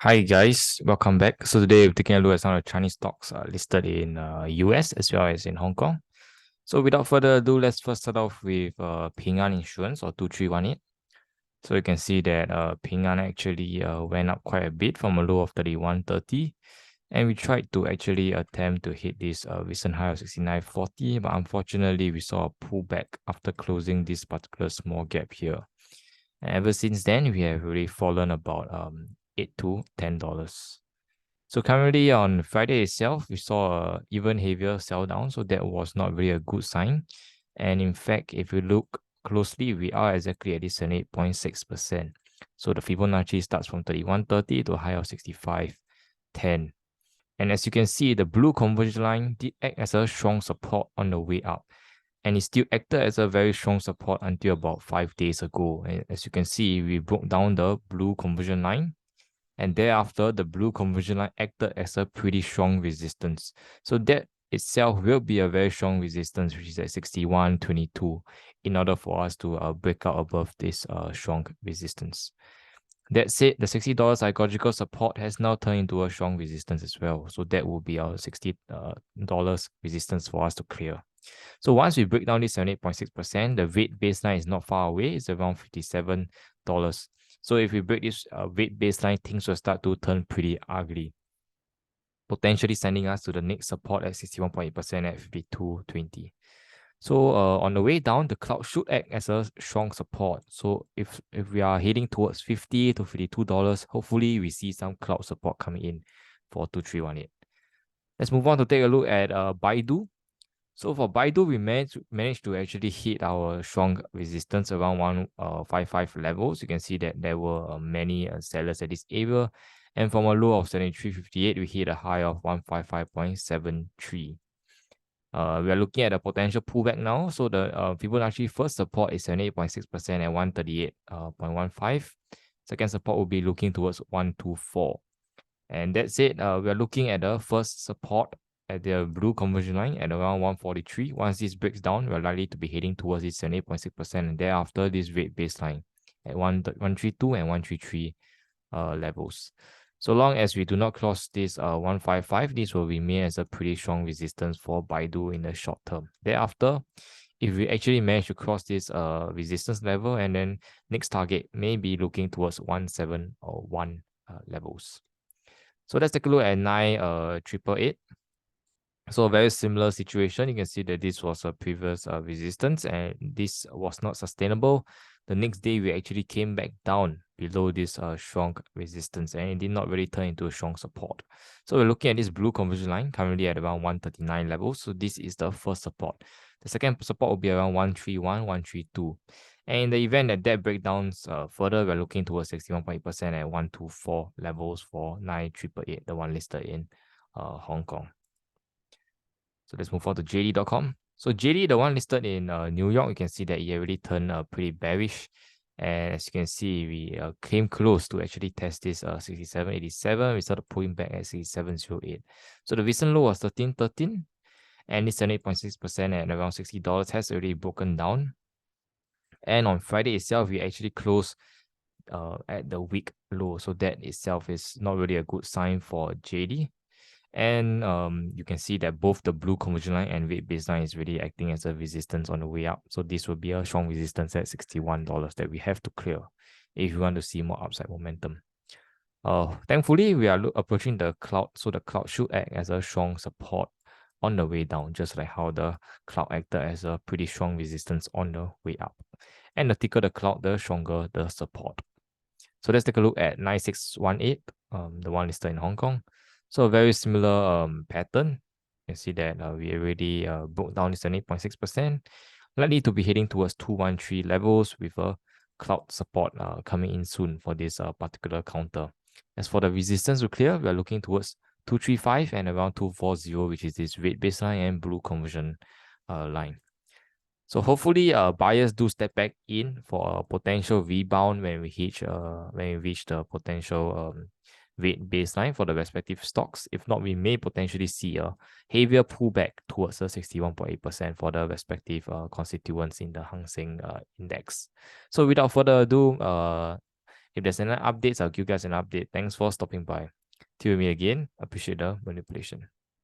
Hi guys, welcome back. So today we're taking a look at some of the Chinese stocks listed in US as well as in Hong Kong. So without further ado, let's first start off with Ping An Insurance or 2318. So you can see that Ping An actually went up quite a bit from a low of 31.30, and we tried to actually attempt to hit this recent high of 69.40, but unfortunately we saw a pullback after closing this particular small gap here. And ever since then, we have really fallen about $8 to $10. So currently on Friday itself, we saw a even heavier sell down, so that was not really a good sign. And in fact, if you look closely, we are exactly at this 8.6%. So the Fibonacci starts from 31.30 to a high of 65.10. And as you can see, the blue conversion line did act as a strong support on the way up. And it still acted as a very strong support until about 5 days ago. And as you can see, we broke down the blue conversion line, and thereafter the blue conversion line acted as a pretty strong resistance. So that itself will be a very strong resistance, which is at 61.22, in order for us to break out above this strong resistance. That said, the $60 psychological support has now turned into a strong resistance as well. So that will be our $60 resistance for us to clear. So once we break down this 78.6%, the rate baseline is not far away. It's around $57. So if we break this rate baseline, things will start to turn pretty ugly, potentially sending us to the next support at 61.8% at 52.20. So on the way down, the cloud should act as a strong support. So if we are heading towards $50 to $52, hopefully we see some cloud support coming in for 2318. Let's move on to take a look at Baidu. So for Baidu, we managed to actually hit our strong resistance around 155 levels. You can see that there were many sellers at this area. And from a low of 73.58, we hit a high of 155.73. We are looking at a potential pullback now. So the Fibonacci first support is 78.6% at 138.15. Second support will be looking towards 124. And that's it. We are looking at the first support at the blue conversion line at around 143. Once this breaks down, we're likely to be heading towards this 78.6%, and thereafter this rate baseline at 132 and 133 levels. So long as we do not cross this 155, this will remain as a pretty strong resistance for Baidu in the short term. Thereafter, if we actually manage to cross this resistance level, and then next target may be looking towards 171 levels. So let's take a look at 988. So a very similar situation. You can see that this was a previous resistance, and this was not sustainable. The next day, we actually came back down below this strong resistance, and it did not really turn into a strong support. So we're looking at this blue conversion line currently at around 139 levels. So this is the first support. The second support will be around 131, 132. And in the event that that breakdowns further, we're looking towards 61.8% at 124 levels for 9888, the one listed in Hong Kong. So let's move on to JD.com. So JD, the one listed in New York, you can see that it already turned pretty bearish. And as you can see, we came close to actually test this 67.87. We started pulling back at 67.08. So the recent low was 13.13. And this 78.6% at around $60 has already broken down. And on Friday itself, we actually closed at the week low. So that itself is not really a good sign for JD. And you can see that both the blue conversion line and rate baseline is really acting as a resistance on the way up. So this will be a strong resistance at $61 that we have to clear if you want to see more upside momentum. Thankfully, we are approaching the cloud. So the cloud should act as a strong support on the way down, just like how the cloud acted as a pretty strong resistance on the way up. And the thicker the cloud, the stronger the support. So let's take a look at 9618, the one listed in Hong Kong. So a very similar pattern. You can see that we already broke down this 8.6%, likely to be heading towards 213 levels with a cloud support coming in soon for this particular counter. As for the resistance to clear, we are looking towards 235 and around 240, which is this red baseline and blue conversion line. So hopefully, buyers do step back in for a potential rebound when we reach the potential rate baseline for the respective stocks. If not, we may potentially see a heavier pullback towards the 61.8% for the respective constituents in the Hang Seng index. So without further ado, If there's any updates, I'll give you guys an update. Thanks for stopping by. Till we meet again, appreciate the manipulation.